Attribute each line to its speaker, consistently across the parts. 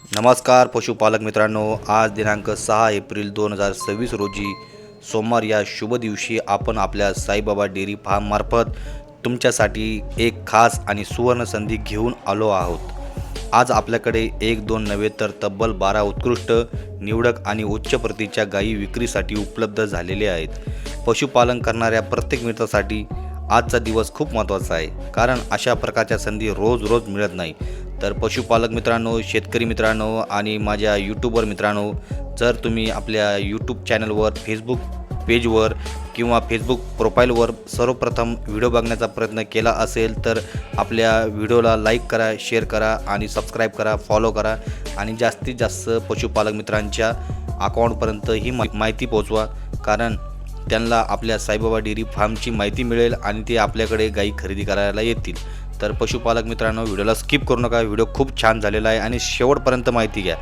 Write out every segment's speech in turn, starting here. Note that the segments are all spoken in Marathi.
Speaker 1: नमस्कार पशुपालक मित्रांनो, आज दिनांक 6 एप्रिल 2026 रोजी सोमवार या शुभ दिवशी आपण आपल्या साईबाबा डेअरी फार्ममार्फत तुमच्यासाठी एक खास आणि सुवर्ण संधी घेऊन आलो आहोत। आज आपल्याकडे एक दोन नव्हे तर तब्बल 12 उत्कृष्ट निवडक आणि उच्च प्रतीच्या गायी विक्रीसाठी उपलब्ध झालेले आहेत। पशुपालन करणाऱ्या प्रत्येक मित्रासाठी आजचा दिवस खूप महत्त्वाचा आहे, कारण अशा प्रकारच्या संधी रोज मिळत नाही। तर पशुपालक मित्रांनो, शेतकरी मित्रांनो आणि माझ्या यूट्यूबर मित्रांनो, जर तुम्ही आपल्या यूट्यूब चॅनलवर, फेसबुक पेजवर किंवा फेसबुक प्रोफाईलवर सर्वप्रथम व्हिडिओ बघण्याचा प्रयत्न केला असेल तर आपल्या व्हिडिओला लाईक करा, शेअर करा आणि सबस्क्राईब करा, फॉलो करा आणि जास्तीत जास्त पशुपालक मित्रांच्या अकाउंटपर्यंत ही माहिती पोहोचवा, कारण त्यांना आपल्या साईबाबा डेअरी फार्मची माहिती मिळेल आणि ते आपल्याकडे गायी खरेदी करायला येतील। तर पशुपालक मित्रांनो, व्हिडिओला स्किप करू नका, व्हिडिओ खूप छान झालेला आहे आणि शेवटपर्यंत माहिती घ्या।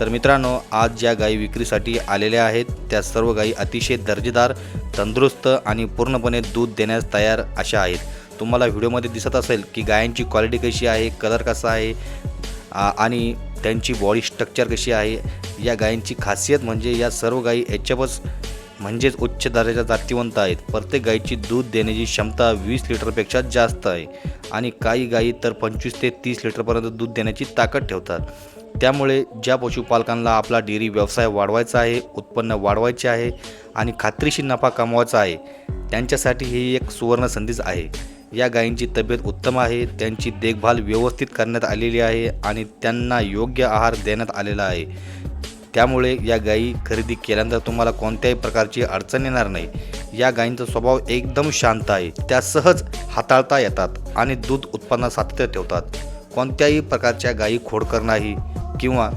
Speaker 1: तर मित्रांनो, आज ज्या गायी विक्रीसाठी आलेल्या आहेत त्या सर्व गायी अतिशय दर्जेदार, तंदुरुस्त आणि पूर्णपणे दूध देण्यास तयार अशा आहेत। तुम्हाला व्हिडिओमध्ये दिसत असेल की गायांची क्वालिटी कशी आहे, कलर कसा आहे आणि त्यांची बॉडी स्ट्रक्चर कशी आहे। या गायींची खासियत म्हणजे या सर्व गायी एचएफएस म्हणजेच उच्च दर्जाच्या जातीवंत आहेत। प्रत्येक गायीची दूध देण्याची क्षमता 20 लिटरपेक्षा जास्त आहे आणि काही गायी तर 25 ते 30 लिटरपर्यंत दूध देण्याची ताकद ठेवतात। त्यामुळे ज्या पशुपालकांना आपला डेअरी व्यवसाय वाढवायचा आहे, उत्पन्न वाढवायचे आहे आणि खात्रीशीर नफा कमवायचा आहे, त्यांच्यासाठी ही एक सुवर्ण संधीच आहे। या गायींची तब्येत उत्तम आहे, त्यांची देखभाल व्यवस्थित करण्यात आलेली आहे आणि त्यांना योग्य आहार देण्यात आलेला आहे। त्यामुळे या गायी खरेदी केल्यानंतर तुम्हाला कोणत्याही प्रकारची अडचण येणार नाही। या गायींचा स्वभाव एकदम शांत आहे, त्या सहज हाताळता येतात आणि दूध उत्पन्न सातत्य ठेवतात। कोणत्याही प्रकारच्या गायी खोडकर नाही किंवा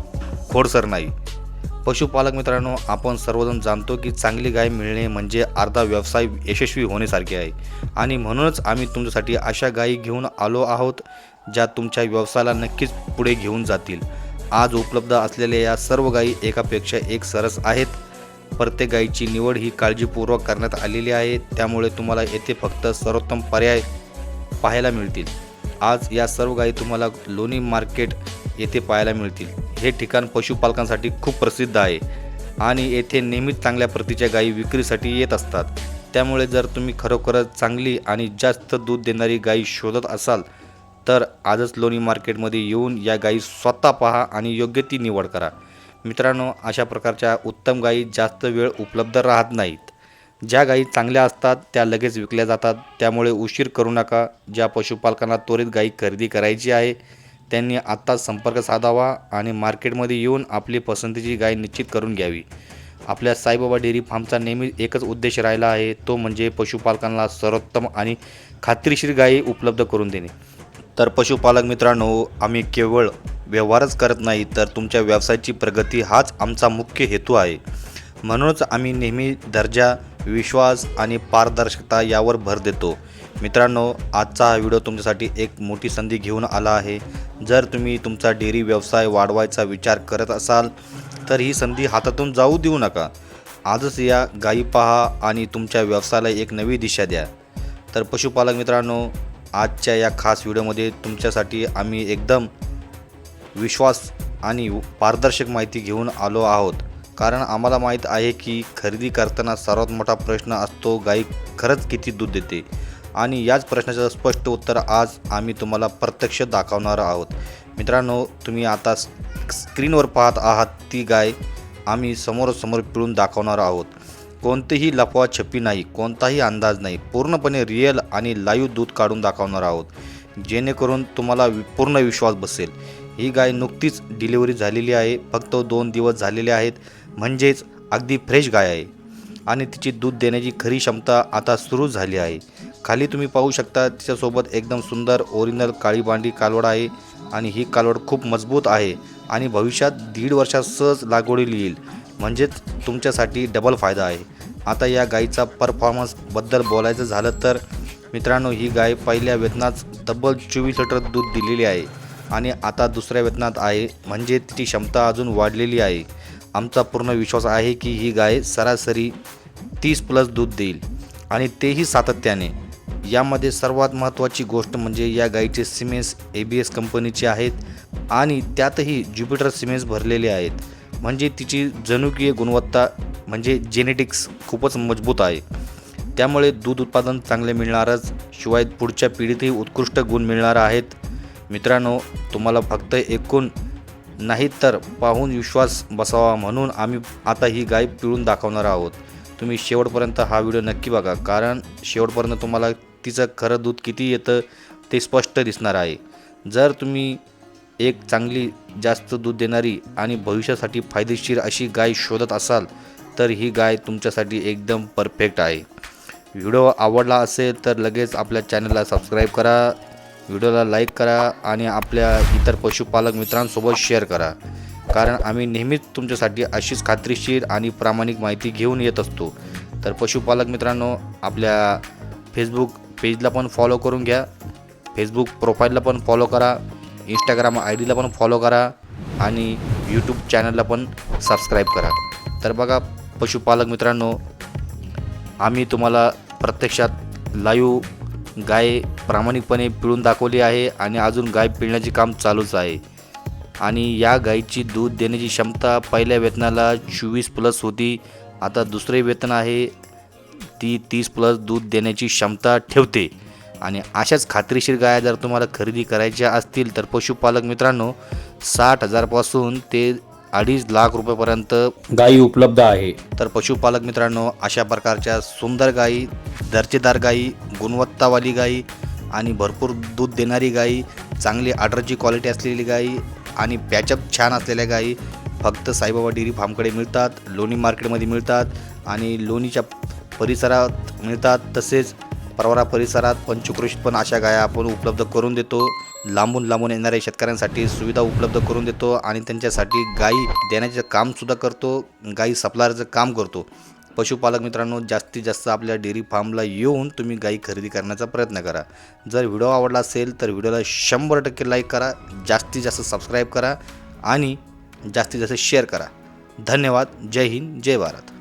Speaker 1: खोडसर नाही। पशुपालक मित्रांनो, आपण सर्वजण जाणतो की चांगली गाय मिळणे म्हणजे अर्धा व्यवसाय यशस्वी होण्यासारखे आहे आणि म्हणूनच आम्ही तुमच्यासाठी अशा गायी घेऊन आलो आहोत ज्या तुमच्या व्यवसायाला नक्कीच पुढे घेऊन जातील। आज उपलब्ध असलेल्या या सर्व गायी एकापेक्षा एक सरस आहेत। प्रत्येक गायीची निवड ही काळजीपूर्वक करण्यात आलेली आहे, त्यामुळे तुम्हाला येथे फक्त सर्वोत्तम पर्याय पाहायला मिळतील। आज या सर्व गायी तुम्हाला लोणी मार्केट येथे पाहायला मिळतील। हे ठिकाण पशुपालकांसाठी खूप प्रसिद्ध आहे आणि येथे नेहमीच चांगल्या प्रतीच्या गायी विक्रीसाठी येत असतात। त्यामुळे जर तुम्ही खरोखरच चांगली आणि जास्त दूध देणारी गायी शोधत असाल तर आजच लोणी मार्केटमध्ये येऊन या गायी स्वतः पहा आणि योग्य ती निवड करा। मित्रांनो, अशा प्रकारच्या उत्तम गायी जास्त वेळ उपलब्ध राहत नाहीत। ज्या गायी चांगल्या असतात त्या लगेच विकल्या जातात, त्यामुळे उशीर करू नका। ज्या पशुपालकांना त्वरित गायी खरेदी करायची आहे त्यांनी आत्ताच संपर्क साधावा आणि मार्केटमध्ये येऊन आपली पसंतीची गाय निश्चित करून घ्यावी। आपल्या साईबाबा डेअरी फार्मचा नेहमी एकच उद्देश राहिला आहे, तो म्हणजे पशुपालकांना सर्वोत्तम आणि खात्रीशीर गायी उपलब्ध करून देणे। तर पशुपालक मित्रांनो, आम्ही केवळ व्यवहारच करत नाही तर तुमच्या व्यवसायाची प्रगती हाच आमचा मुख्य हेतू आहे। म्हणूनच आम्ही नेहमी दर्जा, विश्वास आणि पारदर्शकता यावर भर देतो। मित्रांनो, आजचा हा व्हिडिओ तुमच्यासाठी एक मोठी संधी घेऊन आला आहे। जर तुम्ही तुमचा डेअरी व्यवसाय वाढवायचा विचार करत असाल तर ही संधी हातातून जाऊ देऊ नका। आजच या गायी पहा आणि तुमच्या व्यवसायाला एक नवी दिशा द्या। तर पशुपालक मित्रांनो, आजच्या या खास व्हिडिओमध्ये तुमच्यासाठी आम्ही एकदम विश्वास आणि पारदर्शक माहिती घेऊन आलो आहोत, कारण आम्हाला माहीत आहे की खरेदी करताना सर्वात मोठा प्रश्न असतो, गायी खरंच किती दूध देते, आणि याच प्रश्नाचं स्पष्ट उत्तर आज आम्ही तुम्हाला प्रत्यक्ष दाखवणार आहोत। मित्रांनो, तुम्ही आता स्क्रीनवर पाहत आहात ती गाय आम्ही समोरासमोर पिळून दाखवणार आहोत। कोणतेही लपवाछपी नाही, कोणताही अंदाज नाही, पूर्णपणे रिअल आणि लाईव्ह दूध काढून दाखवणार आहोत, जेणेकरून तुम्हाला पूर्ण विश्वास बसेल। ही गाय नुकतीच डिलिव्हरी झालेली आहे, फक्त 2 दिवस झालेले आहेत, म्हणजेच अगदी फ्रेश गाय आहे आणि तिची दूध देण्याची खरी क्षमता आता सुरू झाली आहे। खाली तुम्ही पाहू शकता, तिच्यासोबत एकदम सुंदर ओरिजिनल काळी बांडी कालवड आहे आणि ही कालवड खूप मजबूत आहे आणि भविष्यात 1.5 वर्षात सहज लागवडीला येईल, म्हणजेच तुमच्यासाठी डबल फायदा आहे। आता या गायीचा परफॉर्मन्सबद्दल बोलायचं झालं तर मित्रांनो, ही गाय पहिल्या वेतनात तब्बल 24 लिटर दूध दिलेली आहे आणि आता दुसऱ्या वेतनात आहे, म्हणजे तिची क्षमता अजून वाढलेली आहे। आमचा पूर्ण विश्वास आहे की ही गाय सरासरी 30+ दूध देईल आणि तेही सातत्याने। यामध्ये सर्वात महत्त्वाची गोष्ट म्हणजे या गाईचे सिमेंट्स ABS कंपनीचे आहेत आणि त्यातही ज्युपिटर सिमेंट्स भरलेले आहेत. म्हणजे तिची जनुकीय गुणवत्ता म्हणजे जेनेटिक्स खूपच मजबूत आहे. त्यामुळे दूध उत्पादन चांगले मिळणारच, शिवाय पुढच्या पिढीतही उत्कृष्ट गुण मिळणार आहेत. मित्रांनो, तुम्हाला फक्त ऐकून नाही तर पाहून विश्वास बसावा म्हणून आम्ही आता ही गाय पिळून दाखवणार आहोत. तुम्ही शेवटपर्यंत हा व्हिडिओ नक्की बघा, कारण शेवटपर्यंत तुम्हाला तिचं खरं दूध किती येतं ते स्पष्ट दिसणार आहे. जर तुम्ही एक चांगली जास्त दूध देणारी आणि भविष्यासाठी फायदेशीर अशी गाय शोधत असाल तर ही गाय तुमच्यासाठी एकदम परफेक्ट आहे. व्हिडिओ आवडला असेल तर लगेच आपल्या चॅनलला सबस्क्राईब करा, व्हिडिओला लाईक करा आणि आपल्या इतर पशुपालक मित्रांसोबत शेअर करा, कारण आम्ही नेहमीच तुमच्यासाठी अशीच खात्रीशीर आणि प्रामाणिक माहिती घेऊन येत असतो. तर पशुपालक मित्रांनो, आपल्या फेसबुक पेजला पण फॉलो करून घ्या, फेसबुक प्रोफाईलला पण फॉलो करा, इंस्टाग्राम IDला पण फॉलो करा आणि यूट्यूब चॅनलला पण सबस्क्राईब करा. तर बघा पशुपालक मित्रांनो, आम्ही तुम्हाला प्रत्यक्षात लाईव्ह गाय प्रामाणिकपणे पिळून दाखवली आहे आणि अजून गाय पिळण्याचे काम चालूच आहे. आणि या गायीची दूध देण्याची क्षमता पहिल्या वेतनाला 24+ होती. आता दुसरे वेतन आहे, ती 30+ दूध देण्याची क्षमता ठेवते. आणि अशाच खात्रीशीर गाया जर तुम्हाला खरेदी करायच्या असतील तर पशुपालक मित्रांनो, 60,000 पासून ते 2.5 लाख रुपयापर्यंत
Speaker 2: गायी उपलब्ध आहे.
Speaker 1: तर पशुपालक मित्रांनो, अशा प्रकारच्या सुंदर गायी, दर्जेदार गायी, गुणवत्तावाली गायी आणि भरपूर दूध देणारी गायी, चांगली आर्डरची क्वालिटी असलेली गायी आणि पॅचअप छान असलेल्या गायी फक्त साईबाबा डेअरी फार्मकडे मिळतात. लोणी मार्केटमध्ये मिळतात आणि लोणीच्या परिसरात मिळतात. तसेच परवरा परिसरात पंचक्रोशीत पण अशा गाया आपण उपलब्ध करून देतो. लांबून येणाऱ्या शेतकऱ्यांसाठी सुविधा उपलब्ध करून देतो आणि त्यांच्यासाठी गायी देण्याचं कामसुद्धा करतो, गायी सप्लायरचं काम करतो. पशुपालक मित्रांनो, जास्तीत जास्त आपल्या डेअरी फार्मला येऊन तुम्ही गायी खरेदी करण्याचा प्रयत्न करा. जर व्हिडिओ आवडला असेल तर व्हिडिओला 100% लाईक करा, जास्तीत जास्त सबस्क्राईब करा आणि जास्तीत जास्त शेअर करा. धन्यवाद. जय हिंद, जय भारत.